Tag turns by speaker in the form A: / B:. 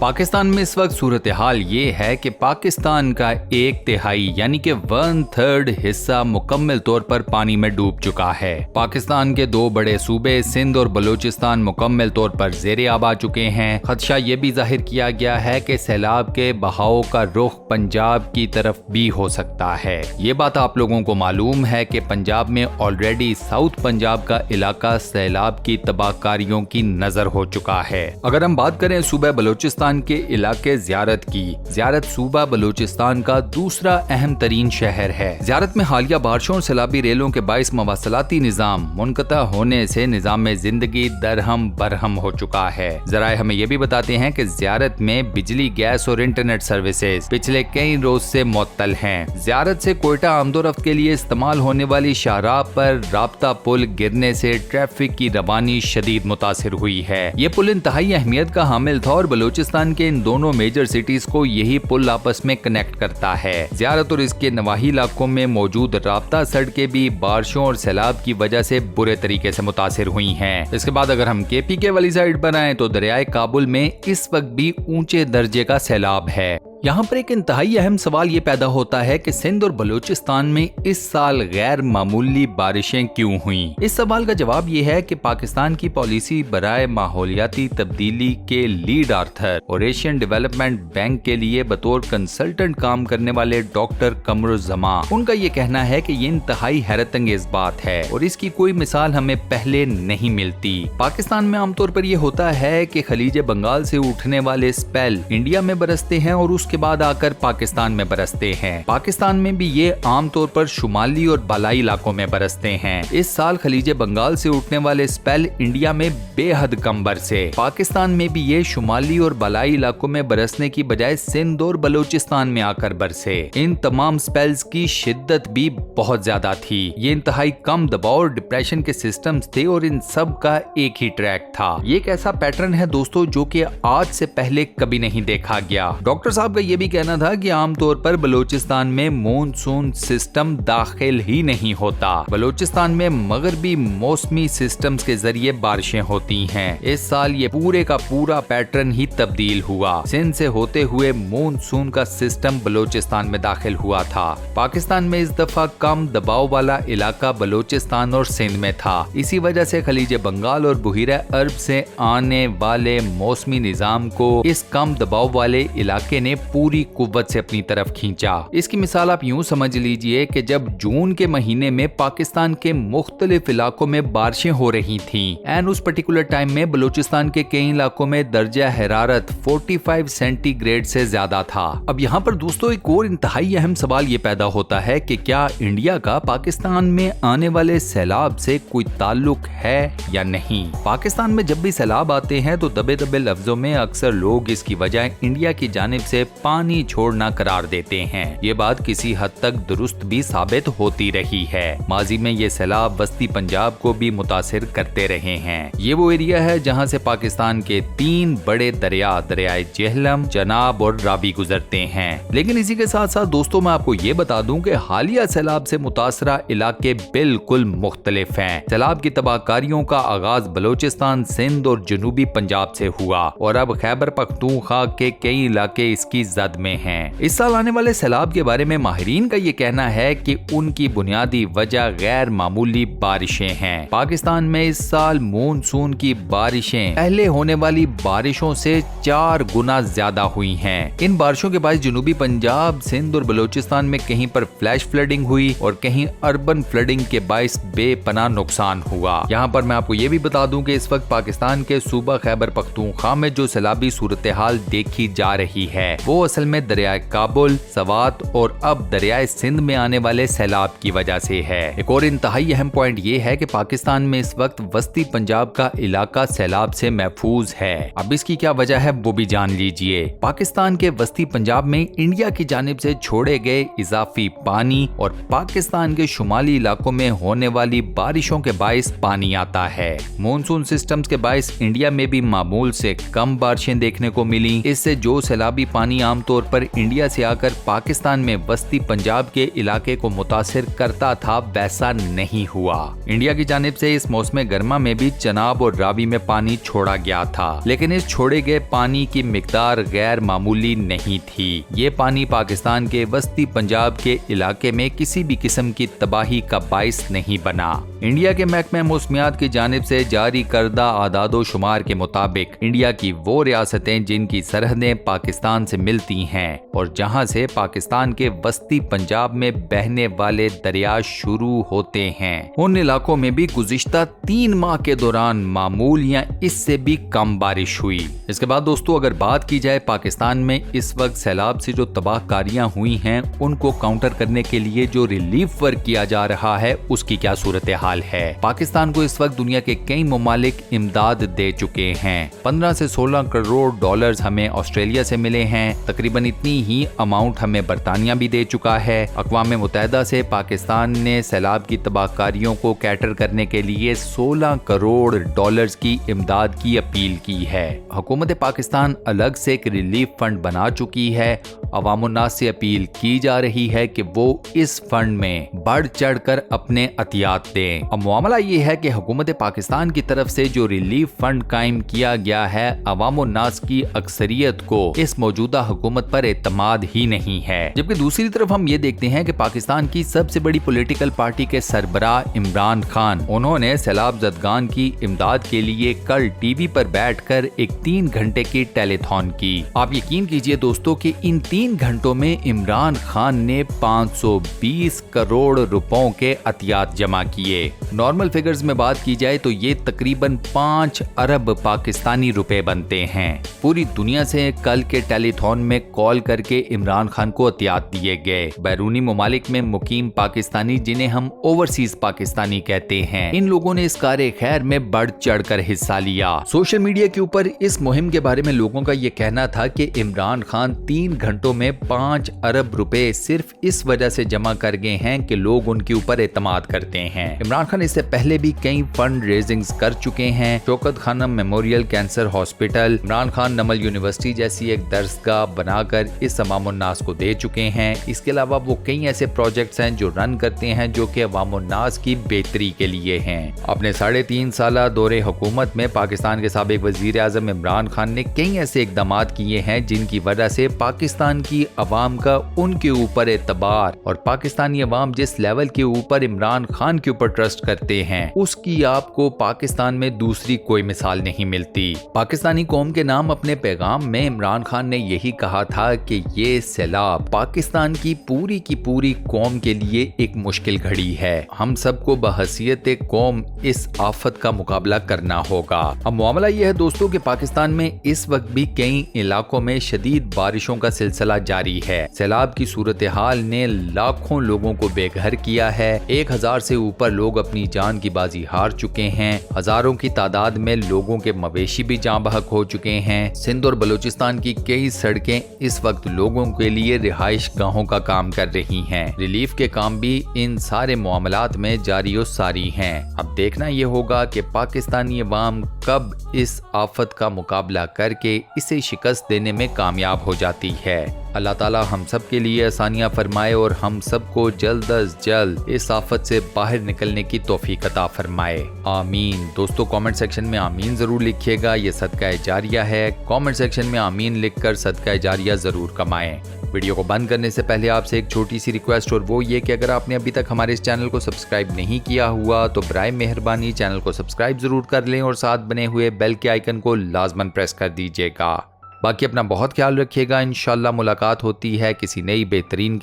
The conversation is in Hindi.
A: पाकिस्तान में इस वक्त सूरत हाल ये है कि पाकिस्तान का 1/3 यानी कि 1/3 हिस्सा मुकम्मल तौर पर पानी में डूब चुका है। पाकिस्तान के 2 बड़े सूबे सिंध और बलूचिस्तान मुकम्मल तौर पर ज़ेरे आब आ चुके हैं। खदशा ये भी जाहिर किया गया है कि सैलाब के बहाव का रुख पंजाब की तरफ भी हो सकता है। ये बात आप लोगों को मालूम है कि पंजाब में ऑलरेडी साउथ पंजाब का इलाका सैलाब की तबाहकारियों की नजर हो चुका है। अगर हम बात करें सूबा बलूचिस्तान के इलाके ज़ियारत की, ज़ियारत सूबा बलूचिस्तान का दूसरा अहम तरीन शहर है। ज़ियारत में हालिया बारिशों और सैलाबी रेलों के बाइस मवासलाती निज़ाम मुनक़ता होने से निज़ाम में जिंदगी दरहम बरहम हो चुका है। ज़राए हमें ये भी बताते हैं कि ज़ियारत में बिजली, गैस और इंटरनेट सर्विसेज पिछले कई रोज से मुअत्तल हैं। ज़ियारत से कोयटा आमदोरफ्त के लिए इस्तेमाल होने वाली शाहराह पर राब्ता पुल गिरने से ट्रैफिक की रवानी शदीद मुतासिर हुई है। ये पुल इंतहाई अहमियत का हामिल था और बलूचिस्तान के इन दोनों मेजर सिटीज को यही पुल आपस में कनेक्ट करता है। ज़ियारत और इसके नवाही इलाकों में मौजूद राब्ता सड़कें भी बारिशों और सैलाब की वजह से बुरे तरीके से मुतासिर हुई हैं। इसके बाद अगर हम KPK वाली साइड पर आए तो दरियाए काबुल में इस वक्त भी ऊंचे दर्जे का सैलाब है। यहाँ पर एक इंतहाई अहम सवाल ये पैदा होता है कि सिंध और बलूचिस्तान में इस साल गैर मामूली बारिशें क्यों हुई। इस सवाल का जवाब ये है कि पाकिस्तान की पॉलिसी बराए माहौलियाती तब्दीली के लीड आर्थर और एशियन डेवलपमेंट बैंक के लिए बतौर कंसल्टेंट काम करने वाले डॉक्टर कमरुज़्ज़मा, उनका ये कहना है कि ये इंतहाई हैरत अंगेज बात है और इसकी कोई मिसाल हमें पहले नहीं मिलती। पाकिस्तान में आमतौर पर यह होता है कि खलीज बंगाल से उठने वाले स्पेल इंडिया में बरसते हैं और के बाद आकर पाकिस्तान में बरसते हैं। पाकिस्तान में भी ये आमतौर पर शुमाली और बालाई इलाकों में बरसते हैं। इस साल खलीज बंगाल से उठने वाले स्पेल इंडिया में बेहद कम बरसे। पाकिस्तान में भी ये शुमाली और बालाई इलाकों में बरसने की बजाय सिंध और बलूचिस्तान में आकर बरसे। इन तमाम स्पेल्स की शिद्दत भी बहुत ज्यादा थी। ये इंतहाई कम दबाव और डिप्रेशन के सिस्टम्स थे और इन सब का एक ही ट्रैक था। ये एक ऐसा पैटर्न है दोस्तों जो कि आज से पहले कभी नहीं देखा गया। डॉक्टर साहब ये भी कहना था कि आमतौर पर बलूचिस्तान में मॉनसून सिस्टम दाखिल ही नहीं होता। बलूचिस्तान में मगरबी मौसमी सिस्टम्स के जरिए बारिशें होती हैं। इस साल ये पूरे का पूरा पैटर्न ही तब्दील हुआ। सिंध से होते हुए मॉनसून का सिस्टम बलूचिस्तान में दाखिल हुआ था। पाकिस्तान में इस दफा कम दबाव वाला इलाका बलूचिस्तान और सिंध में था। इसी वजह से खलीज बंगाल और बुहिरा अरब से आने वाले मौसमी निजाम को इस कम दबाव वाले इलाके ने पूरी कुव्वत से अपनी तरफ खींचा। इसकी मिसाल आप यूं समझ लीजिए कि जब जून के महीने में पाकिस्तान के मुख्तलिफ इलाकों में बारिशें हो रही थीं, एंड उस पर्टिकुलर टाइम में बलूचिस्तान के कई इलाकों में दर्जा हरारत 45 सेंटीग्रेड से ज्यादा था। अब यहाँ पर दोस्तों एक और इंतहाई अहम सवाल ये पैदा होता है कि क्या इंडिया का पाकिस्तान में आने वाले सैलाब से कोई ताल्लुक है या नहीं। पाकिस्तान में जब भी सैलाब आते हैं तो दबे दबे लफ्जों में अक्सर लोग इसकी वजह इंडिया की जानिब से पानी छोड़ना करार देते हैं। ये बात किसी हद तक दुरुस्त भी साबित होती रही है। माजी में ये सैलाब वस्ती पंजाब को भी मुतासिर करते रहे हैं। ये वो एरिया है जहां से पाकिस्तान के 3 बड़े दरियाए जेहलम, चनाब और रावी गुजरते हैं। लेकिन इसी के साथ साथ दोस्तों मैं आपको ये बता दूं कि हालिया सैलाब से मुतासरा इलाके बिल्कुल मुख्तलिफ हैं। सैलाब की तबाहकारियों का आगाज बलूचिस्तान, सिंध और जनूबी पंजाब से हुआ और अब खैबर पख्तूनख्वा के कई इलाके इसकी जद में हैं। इस साल आने वाले सैलाब के बारे में माहिरीन का ये कहना है कि उनकी बुनियादी वजह गैर मामूली बारिशें हैं। पाकिस्तान में इस साल मॉनसून की बारिशें पहले होने वाली बारिशों से 4 गुना ज्यादा हुई हैं। इन बारिशों के बाद जनूबी पंजाब, सिंध और बलूचिस्तान में कहीं पर फ्लैश फ्लडिंग हुई और कहीं अर्बन फ्लडिंग के बाइस बेपनाह नुकसान हुआ। यहाँ पर मैं आपको ये भी बता दूं कि इस वक्त पाकिस्तान के सूबा खैबर पख्तूनख्वा में जो सैलाबी सूरत हाल देखी जा रही है वो असल में दरियाए काबुल, सवात और अब दरियाए सिंध में आने वाले सैलाब की वजह से है। एक और इंतहाई अहम पॉइंट ये है कि पाकिस्तान में इस वक्त वस्ती पंजाब का इलाका सैलाब से महफूज है। अब इसकी क्या वजह है वो भी जान लीजिए। पाकिस्तान के वस्ती पंजाब में इंडिया की जानिब से छोड़े गए इजाफी पानी और पाकिस्तान के शुमाली इलाकों में होने वाली बारिशों के बाइस पानी आता है। मॉनसून सिस्टम्स के बाइस इंडिया में भी मामूल से कम बारिशें देखने को मिली। इससे जो सैलाबी पानी आमतौर पर इंडिया से आकर पाकिस्तान में बस्ती पंजाब के इलाके को मुतासिर करता था, वैसा नहीं हुआ। इंडिया की जानिब से इस मौसम गर्मा में भी चनाब और रावी में पानी छोड़ा गया था, लेकिन इस छोड़े गए पानी की मिकदार गैर मामूली नहीं थी। ये पानी पाकिस्तान के बस्ती पंजाब के इलाके में किसी भी किस्म की तबाही का बाइस नहीं बना। इंडिया के महकमे मौसमियात की जानिब से जारी करदा आदादो शुमार के मुताबिक इंडिया की वो रियासतें जिनकी सरहदें पाकिस्तान से मिलती हैं और जहां से पाकिस्तान के बस्ती पंजाब में बहने वाले दरिया शुरू होते हैं, उन इलाकों में भी गुज़िश्ता 3 माह के दौरान मामूल या इससे भी कम बारिश हुई। इसके बाद दोस्तों अगर बात की जाए पाकिस्तान में इस वक्त सैलाब से जो तबाहकारियां हुई हैं उनको काउंटर करने के लिए जो रिलीफ वर्क किया जा रहा है उसकी क्या सूरत हाल है। पाकिस्तान को इस वक्त दुनिया के कई ममालिक इमदाद दे चुके हैं। 15 से 16 करोड़ डॉलर्स हमें ऑस्ट्रेलिया से मिले हैं। तकरीबन इतनी ही अमाउंट हमें बरतानिया भी दे चुका है। अक़वाम मुत्तहिदा से पाकिस्तान ने सैलाब की तबाहकारियों को कैटर करने के लिए 16 करोड़ डॉलर्स की इमदाद की अपील की है। हुकूमत पाकिस्तान अलग से एक रिलीफ फंड बना चुकी है। अवामुन्नास से अपील की जा रही है कि वो इस फंड में बढ़ चढ़ कर अपने अतियात दें। अब मामला ये है कि हुकूमत पाकिस्तान की तरफ से जो रिलीफ फंड कायम किया गया है, अवामुन्नास की अक्सरियत को इस मौजूदा हुकूमत पर एतमाद ही नहीं है। जबकि दूसरी तरफ हम ये देखते हैं कि पाकिस्तान की सबसे बड़ी पॉलिटिकल पार्टी के सरबराह इमरान खान, उन्होंने सैलाब ज़दगान की इमदाद के लिए कल टीवी पर बैठकर एक 3 घंटे की टेलीथॉन की। आप यकीन कीजिए दोस्तों कि इन 3 घंटों में इमरान खान ने 520 करोड़ रुपयों के अतियात जमा किए। नॉर्मल फिगर्स में बात की जाए तो ये तकरीबन 5 अरब पाकिस्तानी रुपए बनते हैं। पूरी दुनिया से कल के टेलीथॉन में कॉल करके इमरान खान को अतियात दिए गए। बैरूनी ममालिक में मुकीम पाकिस्तानी, जिन्हें हम ओवरसीज पाकिस्तानी कहते हैं, इन लोगों ने इस कार्य खैर में बढ़ चढ़ कर हिस्सा लिया। सोशल मीडिया के ऊपर इस मुहिम के बारे में लोगों का ये कहना था कि इमरान खान 3 घंटों में 5 अरब रुपए सिर्फ इस वजह से जमा कर गए हैं कि लोग उनके ऊपर एतमाद करते हैं। इमरान खान इससे पहले भी कई फंड रेजिंग्स कर चुके हैं। Shaukat Khanum memorial cancer hospital, Imran Khan Namal university जैसी एक दरसगाह बनाकर इस अवामुन्नास को दे चुके हैं। इसके अलावा वो कई ऐसे प्रोजेक्ट्स हैं जो रन करते हैं जो कि अवामुन्नास की बेहतरी के लिए हैं। अपने 3.5 साल दौरे हुकूमत में पाकिस्तान के साबिक वजीर आज़म इमरान खान ने कई ऐसे इकदाम किए हैं जिनकी वजह से पाकिस्तान की अवाम का उनके ऊपर एतबार और पाकिस्तानी अवाम जिस लेवल के ऊपर इमरान खान के ऊपर ट्रस्ट करते हैं, उसकी आपको पाकिस्तान में दूसरी कोई मिसाल नहीं मिलती। पाकिस्तानी कौम के नाम अपने पैगाम में इमरान खान ने यही कहा था कि ये सैलाब पाकिस्तान की पूरी कौम के लिए एक मुश्किल घड़ी है। हम सबको बहसीयत कौम इस आफत का मुकाबला करना होगा। अब मामला यह है दोस्तों कि पाकिस्तान में इस वक्त भी कई इलाकों में शदीद बारिशों का सिलसिला जारी है। सैलाब की सूरत हाल ने लाखों लोगों को बेघर किया है। 1000 से ऊपर लोग अपनी जान की बाजी हार चुके हैं। हजारों की तादाद में लोगों के मवेशी भी जाँ बहक हो चुके हैं। सिंध और बलूचिस्तान की कई सड़कें इस वक्त लोगों के लिए रिहाइश गाहों का काम कर रही हैं। रिलीफ के काम भी इन सारे मामलात में जारी और सारी हैं। अब देखना ये होगा कि पाकिस्तानी अवाम कब इस आफत का मुकाबला करके इसे शिकस्त देने में कामयाब हो जाती है। अल्लाह ताला हम सब के लिए आसानियां फरमाए और हम सबको जल्द अज जल्द इस आफत से बाहर निकलने की तौफीक अता फरमाए। आमीन। दोस्तों कमेंट सेक्शन में आमीन जरूर लिखिएगा। ये सदका जारिया है। कमेंट सेक्शन में आमीन लिखकर सदका जारिया जरूर कमाएं। वीडियो को बंद करने से पहले आपसे एक छोटी सी रिक्वेस्ट, और वो ये कि अगर आपने अभी तक हमारे इस चैनल को सब्सक्राइब नहीं किया हुआ तो बराए मेहरबानी चैनल को सब्सक्राइब जरूर कर लें और साथ बने हुए बेल के आइकन को लाजमन प्रेस कर दीजिएगा। बाकी अपना बहुत ख्याल रखिएगा। इंशाल्लाह मुलाकात होती है किसी नई बेहतरीन